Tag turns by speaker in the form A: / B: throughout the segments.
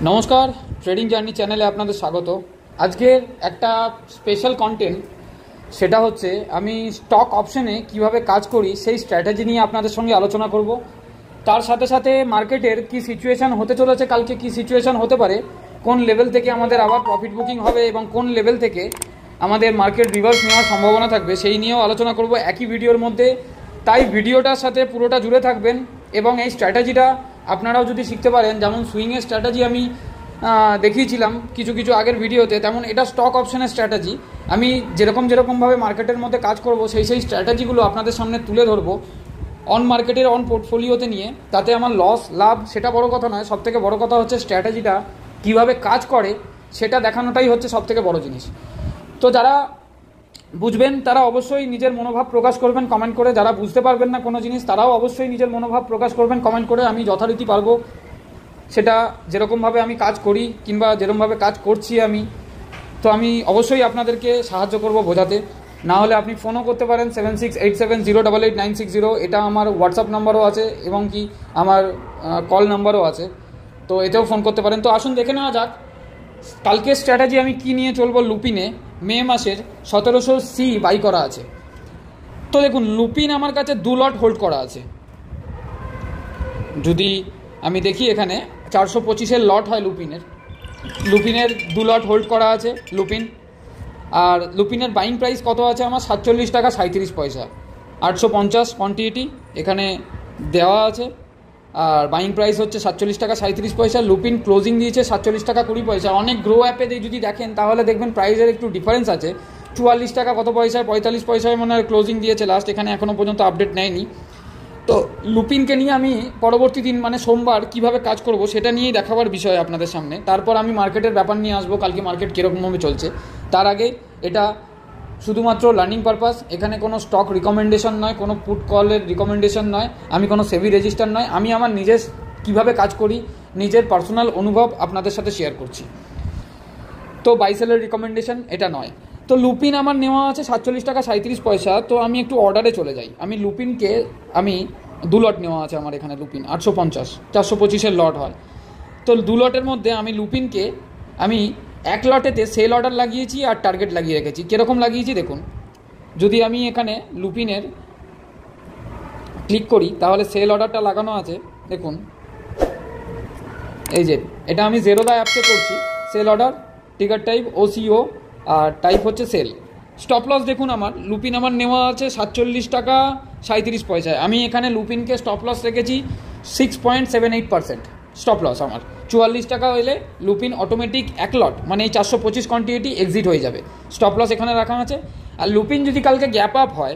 A: নমস্কার, trading journey চ্যানেলে আপনাদের স্বাগত। আজকের একটা স্পেশাল কন্টেন্ট, সেটা হচ্ছে আমি স্টক অপশনে কিভাবে কাজ করি সেই স্ট্র্যাটেজি নিয়ে আপনাদের সঙ্গে আলোচনা করব। তার সাথে সাথে মার্কেটের কি সিচুয়েশান হতে চলেছে, কালকে কি সিচুয়েশান হতে পারে, কোন লেভেল থেকে আমাদের আবার প্রফিট বুকিং হবে এবং কোন লেভেল থেকে আমাদের মার্কেট রিভার্স নেওয়ার সম্ভাবনা থাকবে সেই নিয়েও আলোচনা করব একই ভিডিওর মধ্যে। তাই ভিডিওটার সাথে পুরোটা জুড়ে থাকবেন এবং এই স্ট্র্যাটেজিটা আপনারাও যদি শিখতে পারেন, যেমন সুইংয়ের স্ট্র্যাটেজি আমি দেখিয়েছিলাম কিছু আগের ভিডিওতে, তেমন এটা স্টক অপশনের স্ট্র্যাটেজি। আমি যেরকমভাবে মার্কেটের মধ্যে কাজ করব সেই স্ট্র্যাটেজিগুলো আপনাদের সামনে তুলে ধরবো অন মার্কেটের অন পোর্টফোলিওতে নিয়ে। তাতে আমার লস লাভ সেটা বড় কথা নয়, সবথেকে বড় কথা হচ্ছে স্ট্র্যাটেজিটা কীভাবে কাজ করে সেটা দেখানোটাই হচ্ছে সবথেকে বড় জিনিস। তো যারা বুঝবেন তারা অবশ্যই নিজের মনোভাব প্রকাশ করবেন কমেন্ট করে, যারা বুঝতে পারবেন না কোনো জিনিস তারাও অবশ্যই নিজের মনোভাব প্রকাশ করবেন কমেন্ট করে। আমি যথারীতি পারবো সেটা যেরকমভাবে আমি কাজ করি কিংবা যেরকমভাবে কাজ করছি আমি অবশ্যই আপনাদেরকে সাহায্য করব বোঝাতে। না হলে আপনি ফোনও করতে পারেন 7687088960, এটা আমার হোয়াটসঅ্যাপ নাম্বারও আছে এবং কি আমার কল নাম্বারও আছে, তো এতেও ফোন করতে পারেন। তো আসুন দেখে নেওয়া যাক কালকের স্ট্র্যাটেজি আমি কি নিয়ে চলবো। লুপিনে মে মাসের 1700 বাই করা আছে। তো দেখুন, লুপিন আমার কাছে 2 লট হোল্ড করা আছে। যদি আমি দেখি এখানে 425-এর লট হয় লুপিনের 2 লট হোল্ড করা আছে লুপিন। আর লুপিনের বাইং প্রাইস কত আছে আমার 47 টাকা 37 পয়সা, 850 কোয়ান্টিটি এখানে দেওয়া আছে। আর বাইং প্রাইস হচ্ছে 47 টাকা 37 পয়সা। লুপিন ক্লোজিং দিয়েছে 47 টাকা 20 পয়সা। অনেক গ্রো অ্যাপে যদি দেখেন তাহলে দেখবেন প্রাইসের একটু ডিফারেন্স আছে, 44 টাকা কত পয়সায় 45 পয়সায় মনে হয় ক্লোজিং দিয়েছে লাস্ট, এখানে এখনও পর্যন্ত আপডেট নেয়নি। তো লুপিনকে নিয়ে আমি পরবর্তী দিন মানে সোমবার কিভাবে কাজ করব সেটা নিয়েই দেখাবার বিষয় আপনাদের সামনে। তারপর আমি মার্কেটের ব্যাপার নিয়ে আসবো, কালকে মার্কেট কীরকমভাবে চলছে। তার আগে এটা শুধুমাত্র লার্নিং পারপাস, এখানে কোনো স্টক রিকমেন্ডেশন নয়, কোনো পুট কলের রিকমেন্ডেশন নয়, আমি কোনো সেবি রেজিস্টার নয়, আমি আমার নিজের কীভাবে কাজ করি নিজের পার্সোনাল অনুভব আপনাদের সাথে শেয়ার করছি। তো বাইসেলের রিকমেন্ডেশন এটা নয়। তো লুপিন আমার নেওয়া আছে 47 টাকা 37 পয়সা। তো আমি একটু অর্ডারে চলে যাই। আমি লুপিনকে 2 লট নেওয়া আছে আমার এখানে। লুপিন 850, 425-এর লট হয়। তো 2 লটের মধ্যে আমি লুপিনকে এক লটেতে সেল অর্ডার লাগিয়েছি আর টার্গেট লাগিয়ে রেখেছি। কীরকম লাগিয়েছি দেখুন, যদি আমি এখানে লুপিনের ক্লিক করি তাহলে সেল অর্ডারটা লাগানো আছে দেখুন, এই যে এটা আমি জেরোদা অ্যাপসে করছি। সেল অর্ডার, টিকার টাইপ OCO আর টাইপ হচ্ছে সেল। স্টপ লস দেখুন, আমার লুপিন আমার নেওয়া আছে 47 টাকা 37 পয়সায়। আমি এখানে লুপিনকে স্টপ লস রেখেছি 6.78%। স্টপ লস আমার 44 টাকা হলে লুপিন অটোমেটিক 1 লট মানে এই 425 কোয়ান্টিটি এক্সিট হয়ে যাবে। স্টপ লস এখানে রাখা আছে। আর লুপিন যদি কালকে গ্যাপ আপ হয়,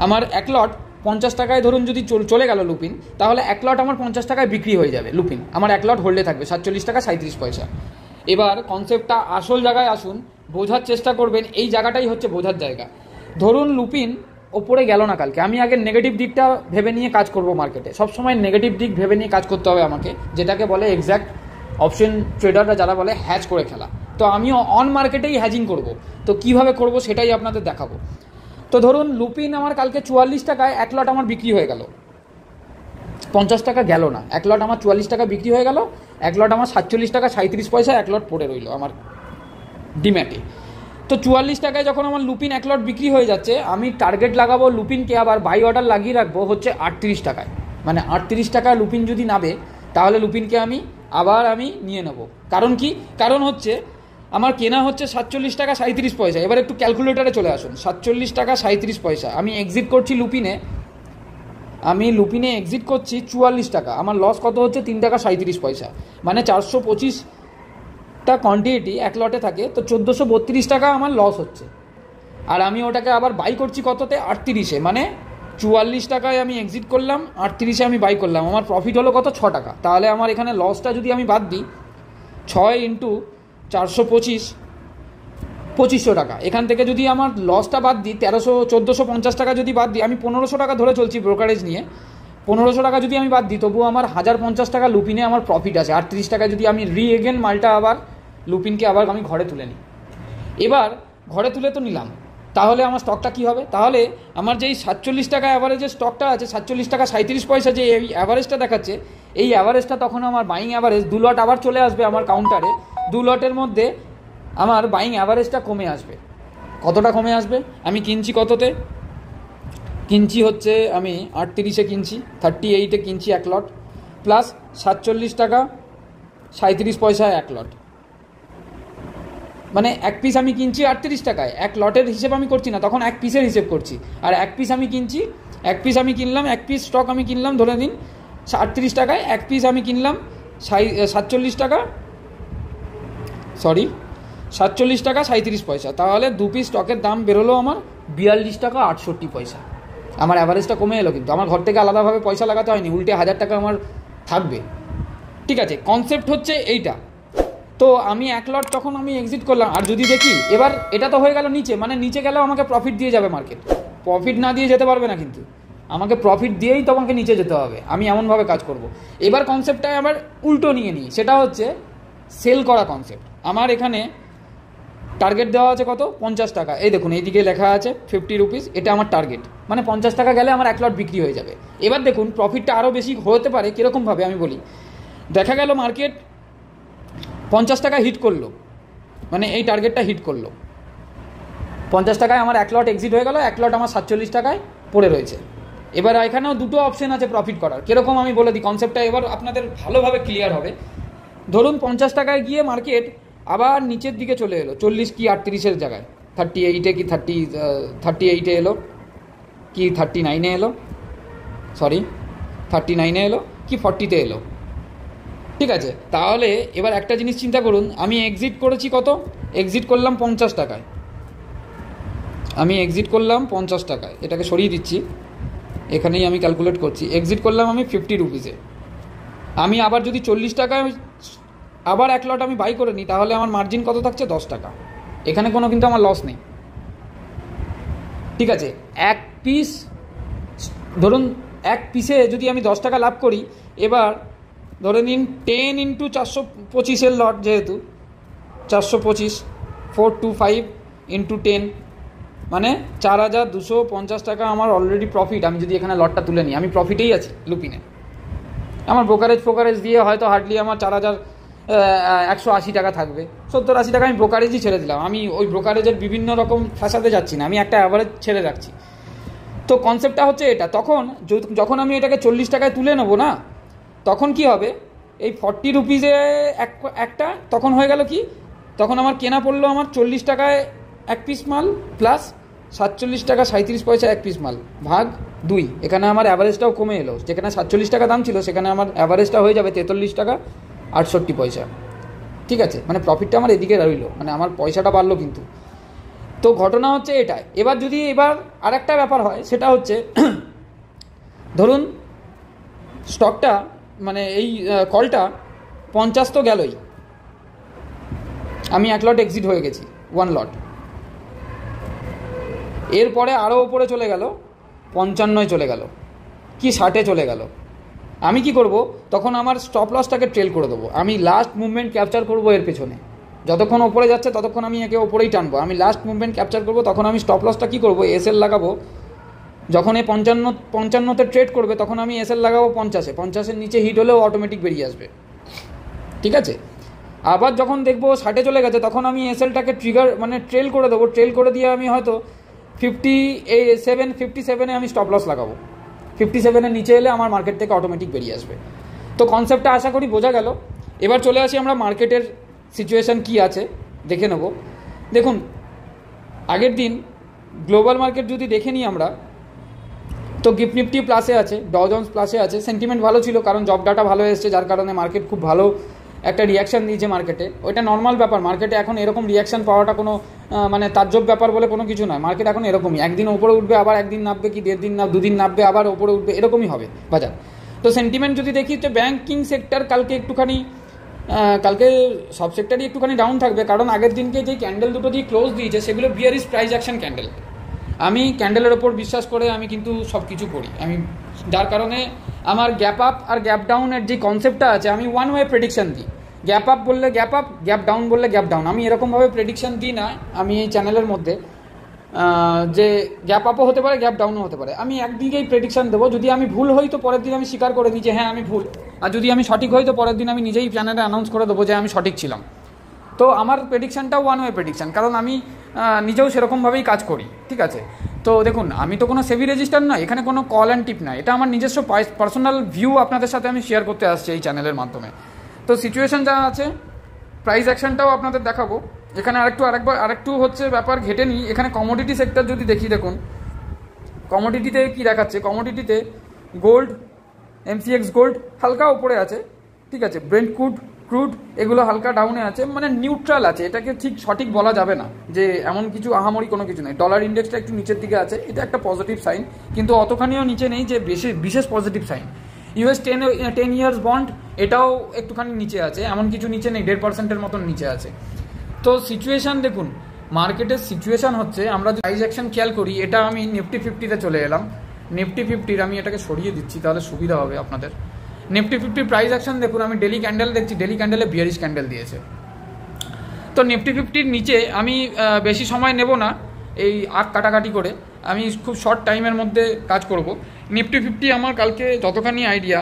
A: আমার 1 লট 50 টাকায় ধরুন যদি চলে গেল লুপিন, তাহলে 1 লট আমার 50 টাকায় বিক্রি হয়ে যাবে। লুপিন আমার 1 লট হোল্ডে থাকবে 47 টাকা 37 পয়সা। এবার কনসেপ্টটা আসল জায়গায় আসুন, বোঝার চেষ্টা করবেন। এই জায়গাটাই হচ্ছে বোঝার জায়গা। ধরুন লুপিন ওপরে গেল না কালকে, আমি আগে নেগেটিভ দিকটা ভেবে নিয়ে কাজ করব মার্কেটে। সবসময় নেগেটিভ দিক ভেবে নিয়ে কাজ করতে হবে আমাকে, যেটাকে বলে এক্স্যাক্ট অপশন ট্রেডাররা যারা বলে হ্যাজ করে খেলা। তো আমিও অন মার্কেটেই হ্যাজিং করব। তো কিভাবে করব সেটাই আপনাদের দেখাবো। তো ধরুন লুপিন আমার কালকে 44 টাকায় 1 লট আমার বিক্রি হয়ে গেল, 50 টাকা গেল না, 1 লট আমার 44 টাকা বিক্রি হয়ে গেল। 1 লট আমার 47 টাকা 37 পয়সা 1 লট পড়ে রইল আমার ডিম্যাটে। তো 44 টাকায় যখন আমার লুপিন 1 লট বিক্রি হয়ে যাচ্ছে, আমি টার্গেট লাগাবো লুপিনকে আবার বাই অর্ডার লাগিয়ে রাখবো হচ্ছে 38 টাকায়। মানে 38 টাকা লুপিন যদি নাবে তাহলে লুপিনকে আমি নিয়ে নেব। কারণ কি? কারণ হচ্ছে আমার কেনা হচ্ছে 47 টাকা 37 পয়সা। এবার একটু ক্যালকুলেটারে চলে আসুন। 47 টাকা 37 পয়সা আমি এক্সিট করছি লুপিনে এক্সিট করছি 44 টাকা। আমার লস কত হচ্ছে 3 টাকা 37 পয়সা। মানে 425টা কোয়ান্টিটি 1 লটে থাকে, তো 1432 টাকা আমার লস হচ্ছে। আর আমি ওটাকে আবার বাই করছি কততে 38-এ, মানে 44 টাকায় আমি এক্সিট করলাম, 38-এ আমি বাই করলাম। আমার প্রফিট হলো কত 6 টাকা। তাহলে আমার এখানে লসটা যদি আমি বাদ দিই 6 ইন্টু 425, 2500 টাকা। এখান থেকে যদি আমার লসটা বাদ দিই 1450 টাকা যদি বাদ দিই, আমি 1500 টাকা ধরে চলছি ব্রোকারেজ নিয়ে। 1500 টাকা যদি আমি বাদ দিই তবুও আমার 1050 টাকা লুপিনে আমার প্রফিট আছে। 38 টাকা যদি আমি এগেন মালটা আবার লুপিনকে আবার আমি ঘরে তুলে নিই। এবার ঘরে তুলে তো নিলাম, তাহলে আমার স্টকটা কী হবে? তাহলে আমার যেই 47 টাকা অ্যাভারেজের স্টকটা আছে, 47 টাকা 37 পয়সা যে এই অ্যাভারেজটা দেখাচ্ছে, এই অ্যাভারেজটা তখন আমার বাইং অ্যাভারেজ 2 লট আবার চলে আসবে আমার কাউন্টারে, 2 লটের মধ্যে আমার বাইং অ্যাভারেজটা কমে আসবে। কতটা কমে আসবে? আমি কিনছি কততে? কিনছি হচ্ছে আমি 38-এ কিনছি, 38-এ কিনছি 1 লট, প্লাস 47 টাকা 37 পয়সায় 1 লট, মানে 1 পিস আমি কিনছি 38 টাকায়। 1 লটের হিসেব আমি করছি না, তখন 1 পিসের হিসেব করছি। আর 1 পিস আমি কিনছি, 1 পিস আমি কিনলাম, 1 পিস স্টক আমি কিনলাম ধরে নিন 38 টাকায়, 1 পিস আমি কিনলাম 47 টাকা, 47 টাকা 37 পয়সা। তাহলে 2 পিস স্টকের দাম বেরোলো আমার 42 টাকা 68 পয়সা। আমার অ্যাভারেজটা কমে এলো, কিন্তু আমার ঘর থেকে আলাদাভাবে পয়সা লাগাতে হয়নি, উল্টে 1000 টাকা আমার থাকবে। ঠিক আছে, কনসেপ্ট হচ্ছে এইটা। তো আমি 1 লট তখন আমি এক্সিট করলাম। আর যদি দেখি এবার এটা তো হয়ে গেল নিচে, মানে নিচে গেলেও আমাকে প্রফিট দিয়ে যাবে মার্কেট, প্রফিট না দিয়ে যেতে পারবে না, কিন্তু আমাকে প্রফিট দিয়েই তোমাকে নিচে যেতে হবে। আমি এমনভাবে কাজ করব। এবার কনসেপ্টটা আবার উল্টো নিয়ে নিই, সেটা হচ্ছে সেল করা কনসেপ্ট। আমার এখানে টার্গেট দেওয়া আছে কত? 50 টাকা। এই দেখুন এইদিকে লেখা আছে 50 রুপিস, এটা আমার টার্গেট, মানে 50 টাকা গেলে আমার 1 লট বিক্রি হয়ে যাবে। এবার দেখুন প্রফিটটা আরও বেশি হতে পারে, কীরকমভাবে আমি বলি। দেখা গেল মার্কেট 50 টাকা হিট করলো, মানে এই টার্গেটটা হিট করলো, 50 টাকায় আমার 1 লট এক্সিট হয়ে গেল, 1 লট আমার 47 টাকায় পড়ে রয়েছে। এবার এখানেও দুটো অপশন আছে প্রফিট করার। কীরকম আমি বলে দিই, কনসেপ্টটা এবার আপনাদের ভালোভাবে ক্লিয়ার হবে। ধরুন 50 টাকায় গিয়ে মার্কেট আবার নিচের দিকে চলে এলো, 40 কি 38-এর জায়গায়, 38-এ কি 38-এ এলো, কি 39-এ এলো, 39-এ এলো কি 40-তে এলো। ঠিক আছে, তাহলে এবার একটা জিনিস চিন্তা করুন, আমি এক্সিট করেছি কত? এক্সিট করলাম 50 টাকায়, আমি এক্সিট করলাম 50 টাকায়, এটাকে সরিয়ে দিচ্ছি, এখানেই আমি ক্যালকুলেট করছি। এক্সিট করলাম আমি 50 রুপিসে। আমি আবার যদি 40 টাকায় আবার 1 লট আমি বাই করে নিই, তাহলে আমার মার্জিন কত থাকছে? 10 টাকা। এখানে কোনো কিন্তু আমার লস নেই। ঠিক আছে, 1 পিস ধরুন, 1 পিসে যদি আমি 10 টাকা লাভ করি, এবার ধরে নিন 10 ইন্টু 425-এর লট, যেহেতু 425, 425 ইন্টু 10, মানে 4250 টাকা আমার অলরেডি প্রফিট। আমি যদি এখানে লটটা তুলে নিই, আমি প্রফিটেই আছি লুপিনে। আমার ব্রোকারেজ দিয়ে হয়তো হার্ডলি আমার 4180 টাকা থাকবে, 70-80 টাকা আমি ব্রোকারেজই ছেড়ে দিলাম। আমি ওই ব্রোকারেজের বিভিন্ন রকম ফ্যাসাদে যাচ্ছি না, আমি একটা অ্যাভারেজ ছেড়ে রাখছি। তো কনসেপ্টটা হচ্ছে এটা। তখন যখন আমি এটাকে 40 টাকায় তুলে নেবো না, তখন কি হবে? এই 40 রুপিসে একটা তখন হয়ে গেল কি, তখন আমার কেনা পড়লো আমার 40 টাকায় 1 পিস মাল, প্লাস 47 টাকা 37 পয়সা 1 পিস মাল, ভাগ 2। এখানে আমার অ্যাভারেজটাও কমে এলো, যেখানে 47 টাকা দাম ছিল সেখানে আমার অ্যাভারেজটা হয়ে যাবে 43 টাকা 68 পয়সা। ঠিক আছে, মানে প্রফিটটা আমার এদিকে রইল, মানে আমার পয়সাটা বাড়লো কিন্তু। তো ঘটনা হচ্ছে এটাই। এবার যদি আর একটা ব্যাপার হয়, সেটা হচ্ছে ধরুন স্টকটা, মানে এই কলটা 50 তো গেলই, আমি 1 লট এক্সিট হয়ে গেছি, 1 লট। এরপরে আরও ওপরে চলে গেল, 55-এ চলে গেল কি 60-এ চলে গেল। আমি কি করব? তখন আমার স্টপ লসটাকে ট্রেল করে দেবো। আমি লাস্ট মুভমেন্ট ক্যাপচার করব এর পেছনে, যতক্ষণ ওপরে যাচ্ছে ততক্ষণ আমি একে ওপরেই টানবো। আমি লাস্ট মুভমেন্ট ক্যাপচার করব, তখন আমি স্টপ লসটা কী করবো? এসএল লাগাবো। যখন এই 55-তে ট্রেড করবে, তখন আমি এসএল লাগাবো 50-এ। 50-এর নিচে হিট হলেও অটোমেটিক বেরিয়ে আসবে। ঠিক আছে, আবার যখন দেখবো 60-এ চলে গেছে, তখন আমি এসএলটাকে মানে ট্রেল করে দেবো। ট্রেল করে দিয়ে আমি হয়তো 57-এ আমি স্টপ লস লাগাবো। 57-এর নিচে এলে আমার মার্কেট থেকে অটোমেটিক বেরিয়ে আসবে। তো কনসেপ্টটা আশা করি বোঝা গেল। এবার চলে আসি আমরা মার্কেটের সিচুয়েশান কি আছে দেখে নেব। দেখুন, আগের দিন গ্লোবাল মার্কেট যদি দেখে নিই আমরা, তো গিফট নিফটি প্লাসে আছে, ডাও জোন্স প্লাসে আছে। সেন্টিমেন্ট ভালো ছিল, কারণ জব ডাটা ভালো এসছে, যার কারণে মার্কেট খুব ভালো একটা রিয়াকশান দিয়েছে মার্কেটে। ওইটা নর্মাল ব্যাপার, মার্কেটে এখন এরকম রিয়াকশান পাওয়াটা কোনো মানে তাজ্জব ব্যাপার বলে কোনো কিছু নয়। মার্কেট এখন এরকমই, একদিন ওপরে উঠবে, আবার একদিন নামবে, কি 1.5 দিন না 2 দিন নামবে, আবার ওপরে উঠবে, এরকমই হবে বাজার। তো সেন্টিমেন্ট যদি দেখি, তো ব্যাঙ্কিং সেক্টর কালকে সব সেক্টরই একটুখানি ডাউন থাকবে, কারণ আগের দিনকে যে ক্যান্ডেল দুটো দিয়ে ক্লোজ দিয়েছে সেগুলো বিয়ারিশ প্রাইস অ্যাকশন ক্যান্ডেল। আমি ক্যান্ডেলের ওপর বিশ্বাস করে আমি কিন্তু সব কিছু করি, যার কারণে আমার গ্যাপ আপ আর গ্যাপ ডাউনের যে কনসেপ্টটা আছে, আমি ওয়ান ওয়ে প্রেডিকশান দিই। গ্যাপ আপ বললে গ্যাপ আপ, গ্যাপ ডাউন বললে গ্যাপ ডাউন। আমি এরকমভাবে প্রেডিকশান দিই না আমি এই চ্যানেলের মধ্যে, যে গ্যাপ আপও হতে পারে, গ্যাপ ডাউনও হতে পারে। আমি একদিকেই প্রেডিকশান দেবো। যদি আমি ভুল হই, তো পরের দিন আমি স্বীকার করে নিই যে হ্যাঁ আমি ভুল, আর যদি আমি সঠিক হই তো পরের দিন আমি নিজেই চ্যানেলে অ্যানাউন্স করে দেবো যে আমি সঠিক ছিলাম। তো আমার প্রেডিকশানটাও ওয়ান ওয়ে প্রেডিকশান, কারণ আমি নিজেও সেরকমভাবেই কাজ করি, ঠিক আছে। তো দেখুন, আমি তো কোনো সেবি রেজিস্টার নয়, এখানে কোনো কল অ্যান্ড টিপ নয়, এটা আমার নিজস্ব পার্সোনাল ভিউ আপনাদের সাথে আমি শেয়ার করতে আসছি এই চ্যানেলের মাধ্যমে। তো সিচুয়েশান যা আছে, প্রাইস অ্যাকশনটাও আপনাদের দেখাবো। এখানে আরেকটু হচ্ছে ব্যাপার ঘেটে নিই। এখানে কমোডিটি সেক্টর যদি দেখি, দেখুন কমোডিটিতে কি দেখাচ্ছে। কমোডিটিতে গোল্ড, এমসিএক্স গোল্ড হালকা উপরে আছে, ঠিক আছে। ব্রেন্ট ক্রুড এগুলো হালকা ডাউনে আছে, মানে নিউট্রাল আছে। এটাকে ঠিক সঠিক বলা যাবে না যে এমন কিছু আহামরি কোনো কিছু নেই। ডলার ইন্ডেক্সটা একটু নিচের দিকে আছে, এটা একটা পজিটিভ সাইন, কিন্তু অতখানিও নিচে নেই যে বিশেষ positive sign. US 10 years bond এটাও একটুখানি নিচে আছে, এমন কিছু নিচে নেই, 1.5% মতন নিচে আছে। তো সিচুয়েশান দেখুন, মার্কেটের সিচুয়েশান হচ্ছে, আমরা যদি প্রাইস অ্যাকশন খেয়াল করি, এটা আমি নিফটি 50-তে চলে এলাম। নিফটি 50-র আমি এটাকে সরিয়ে দিচ্ছি, তাহলে সুবিধা হবে আপনাদের। নিফটি 50 প্রাইস অ্যাকশন দেখুন, আমি ডেলি ক্যান্ডেল দেখছি, ডেলি ক্যান্ডেলে বিয়ারিশ ক্যান্ডেল দিয়েছে। তো নিফটি 50-র নিচে আমি বেশি সময় নেব না এই আগ কাটাকাটি করে, আমি খুব শর্ট টাইমের মধ্যে কাজ করব। নিফটি 50 আমার কালকে যতখানি আইডিয়া,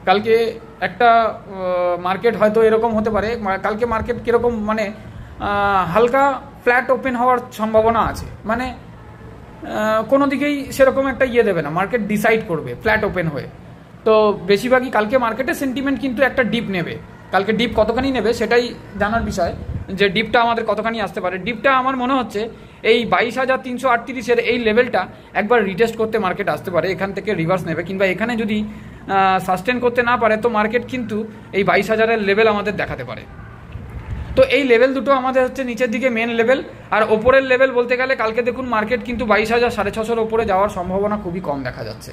A: কালকে একটা মার্কেট হয়তো এরকম হতে পারে, কালকে মার্কেট কীরকম, মানে হালকা ফ্ল্যাট ওপেন হওয়ার সম্ভাবনা আছে, মানে কোনো দিকেই সেরকম একটা দেবে না, মার্কেট ডিসাইড করবে ফ্ল্যাট ওপেন হয়ে। তো বেশিরভাগই কালকে মার্কেটের সেন্টিমেন্ট কিন্তু একটা ডিপ নেবে। কালকে ডিপ কতখানি নেবে সেটাই জানার বিষয়, যে ডিপটা আমাদের কতখানি আসতে পারে। ডিপটা আমার মনে হচ্ছে এই 22,338-এর এই লেভেলটা একবার রিটেস্ট করতে মার্কেট আসতে পারে, এখান থেকে রিভার্স নেবে, কিংবা এখানে যদি সাস্টেন করতে না পারে তো মার্কেট কিন্তু এই 22,000-এর লেভেল আমাদের দেখাতে পারে। তো এই লেভেল দুটো আমাদের হচ্ছে নিচের দিকে মেন লেভেল, আর ওপরের লেভেল বলতে গেলে কালকে দেখুন মার্কেট কিন্তু 22,000 650-এর ওপরে যাওয়ার সম্ভাবনা খুবই কম দেখা যাচ্ছে,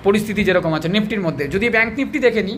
A: পরিস্থিতি যেরকম আছে নিফটির মধ্যে। যদি ব্যাংক নিফটি দেখে নিই,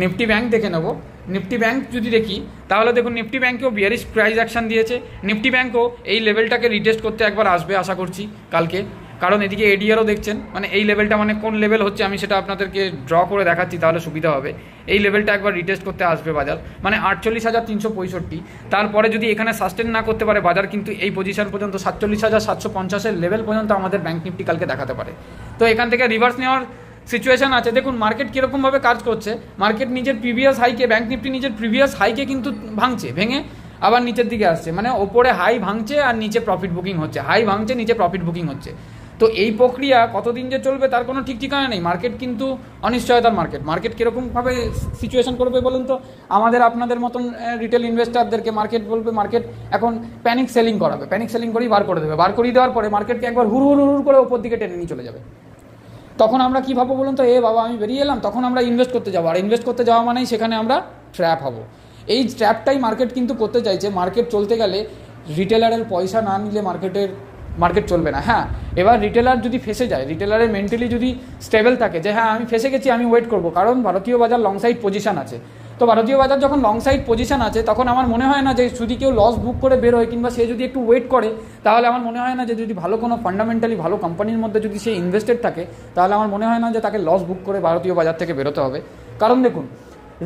A: নিফটি ব্যাংক দেখে নেব। নিফটি ব্যাংক যদি দেখি তাহলে দেখুন নিফটি ব্যাংকেও বিয়ারিশ প্রাইস অ্যাকশন দিয়েছে। নিফটি ব্যাংকও এই লেভেলটাকে রিটেস্ট করতে একবার আসবে আশা করছি কালকে, কারণ এদিকে এডিআরও দেখছেন, মানে এই লেভেলটা মানে কোন লেভেল হচ্ছে আমি সেটা আপনাদেরকে ড্র করে দেখাচ্ছি, তাহলে সুবিধা হবে। এই লেভেলটা একবার রিটেস্ট করতে আসবে বাজার, মানে 48,365। তারপরে যদি এখানে সাস্টেন না করতে পারে বাজার, কিন্তু এই পজিশন পর্যন্ত 47,750-এর লেভেল পর্যন্ত আমাদের ব্যাংক নিফটি কালকে দেখাতে পারে। তো এখান থেকে রিভার্স নেওয়ার সিচুয়েশন আছে। দেখুন মার্কেট কীরকমভাবে কাজ করছে, মার্কেট নিজের প্রিভিয়াস হাইকে, ব্যাংক নিফটি নিজের প্রিভিয়াস হাইকে কিন্তু ভাঙছে, ভেঙে আবার নিচের দিকে আসছে, মানে ওপরে হাই ভাঙছে আর নিচে প্রফিট বুকিং হচ্ছে, হাই ভাঙছে নিচে প্রফিট বুকিং হচ্ছে। তো এই প্রক্রিয়া কতদিন যে চলবে তার কোনো ঠিক ঠিকানা নেই। মার্কেট কিন্তু অনিশ্চয়তার মার্কেট কীরকমভাবে সিচুয়েশন করবে বলুন তো। আমাদের আপনাদের মতন রিটেল ইনভেস্টারদেরকে মার্কেট বলবে, মার্কেট এখন প্যানিক সেলিং করাবে, প্যানিক সেলিং করেই বার করে দেবে, বার করিয়ে দেওয়ার পরে মার্কেটকে একবার হুড় করে ওপর দিকে টেনে নিয়ে চলে যাবে। তখন আমরা কী ভাববো বলুন তো, বাবা আমি বেরিয়ে এলাম, তখন আমরা ইনভেস্ট করতে যাবো, আর ইনভেস্ট করতে যাওয়া মানেই সেখানে আমরা ট্র্যাপ হব। এই ট্র্যাপটাই মার্কেট কিন্তু করতে চাইছে। মার্কেট চলতে গেলে রিটেলারের পয়সা না নিলে মার্কেট চলবে না। হ্যাঁ, এবার রিটেলার যদি ফেসে যায়, রিটেলারের মেন্টালি যদি স্টেবল থাকে যে হ্যাঁ আমি ফেসে গেছি, আমি ওয়েট করবো, কারণ ভারতীয় বাজার লং সাইড পজিশন আছে। তো ভারতীয় বাজার যখন লং সাইড পজিশন আছে তখন আমার মনে হয় না যে যদি কেউ লস বুক করে বের হয়, কিংবা সে যদি একটু ওয়েট করে, তাহলে আমার মনে হয় না যে যদি ভালো কোনো ফান্ডামেন্টালি ভালো কোম্পানির মধ্যে যদি সে ইনভেস্টেড থাকে, তাহলে আমার মনে হয় না যে তাকে লস বুক করে ভারতীয় বাজার থেকে বেরোতে হবে। কারণ দেখুন,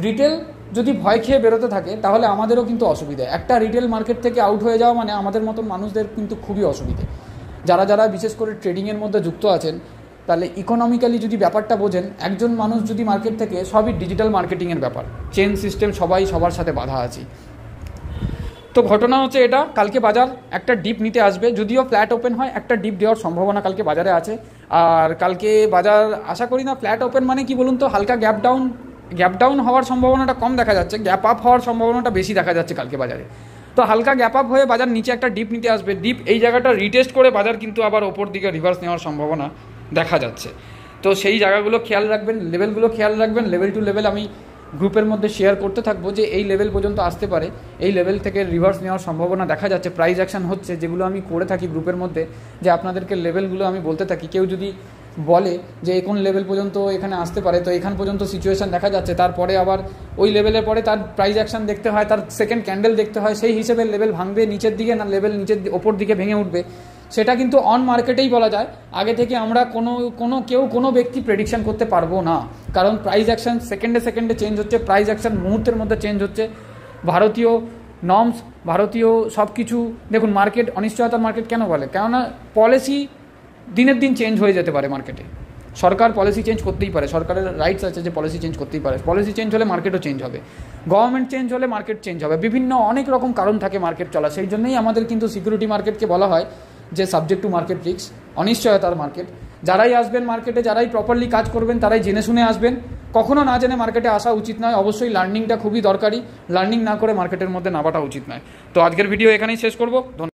A: রিটেল যদি ভয় খেয়ে বেরোতে থাকে তাহলে আমাদেরও কিন্তু অসুবিধা। একটা রিটেল মার্কেট থেকে আউট হয়ে যাওয়া মানে আমাদের মতন মানুষদের কিন্তু খুবই অসুবিধে। যারা বিশেষ করে ট্রেডিংয়ের মধ্যে যুক্ত আছেন, তাহলে ইকোনমিক্যালি যদি ব্যাপারটা বোঝেন, একজন মানুষ যদি মার্কেট থেকে, সবই ডিজিটাল মার্কেটিংয়ের ব্যাপার, চেন সিস্টেম, সবাই সবার সাথে বাধা আছে। তো ঘটনা হচ্ছে এটা, কালকে বাজার একটা ডিপ নিতে আসবে, যদিও ফ্ল্যাট ওপেন হয় একটা ডিপ দেওয়ার সম্ভাবনা কালকে বাজারে আছে। আর কালকে বাজার আশা করি না ফ্ল্যাট ওপেন মানে কি বলুন তো, হালকা গ্যাপ ডাউন হওয়ার সম্ভাবনাটা কম দেখা যাচ্ছে, গ্যাপ আপ হওয়ার সম্ভাবনাটা বেশি দেখা যাচ্ছে কালকে বাজারে। তো হালকা গ্যাপ আপ হয়ে বাজার নিচে একটা ডিপ নিতে আসবে, ডিপ এই জায়গাটা রিটেস্ট করে বাজার কিন্তু আবার ওপর দিকে রিভার্স নেওয়ার সম্ভাবনা দেখা যাচ্ছে। তো সেই জায়গাগুলো খেয়াল রাখবেন, লেভেলগুলো খেয়াল রাখবেন। লেভেল টু লেভেল আমি গ্রুপের মধ্যে শেয়ার করতে থাকবো যে এই লেভেল পর্যন্ত আসতে পারে, এই লেভেল থেকে রিভার্স নেওয়ার সম্ভাবনা দেখা যাচ্ছে। প্রাইস অ্যাকশন হচ্ছে, যেগুলো আমি করে থাকি গ্রুপের মধ্যে, যে আপনাদেরকে লেভেলগুলো আমি বলতে থাকি। কেউ যদি বলে যে কোন লেভেল পর্যন্ত এখানে আসতে পারে, তো এখান পর্যন্ত সিচুয়েশান দেখা যাচ্ছে, তারপরে আবার ওই লেভেলের পরে তার প্রাইস অ্যাকশন দেখতে হয়, তার সেকেন্ড ক্যান্ডেল দেখতে হয়, সেই হিসেবে লেভেল ভাঙবে নিচের দিকে না লেভেল নিচের ওপর দিকে ভেঙে উঠবে, সেটা কিন্তু অন মার্কেটেই বলা যায়। আগে থেকে আমরা কোনো ব্যক্তি প্রেডিকশন করতে পারবো না, কারণ প্রাইস অ্যাকশন সেকেন্ডে চেঞ্জ হচ্ছে, প্রাইস অ্যাকশন মুহূর্তের মধ্যে চেঞ্জ হচ্ছে। ভারতীয় নর্মস, ভারতীয় সব কিছু। দেখুন, মার্কেট অনিশ্চয়তার মার্কেট কেন বলে? কেননা পলিসি দিনের দিন চেঞ্জ হয়ে যেতে পারে মার্কেটে। সরকার পলিসি চেঞ্জ করতেই পারে, সরকারের রাইটস আছে যে পলিসি চেঞ্জ করতেই পারে। পলিসি চেঞ্জ হলে মার্কেটও চেঞ্জ হবে, গভর্নমেন্ট চেঞ্জ হলে মার্কেট চেঞ্জ হবে, বিভিন্ন অনেক রকম কারণ থাকে মার্কেট চলা। সেই জন্যই আমাদের কিন্তু সিকিউরিটি মার্কেটকে বলা হয় যে সাবজেক্ট টু মার্কেট রিস্ক, অনিশ্চয়তার মার্কেট। যারাই আসবেন মার্কেটে, যারাই প্রপারলি কাজ করবেন, তারাই জেনে শুনে আসবেন। কখনো না জেনে মার্কেটে আসা উচিত নয়। অবশ্যই লার্নিংটা খুবই দরকারি, লার্নিং না করে মার্কেটের মধ্যে নামাটা উচিত নয়। তো আজকের ভিডিও এখানেই শেষ করব। ধন্যবাদ।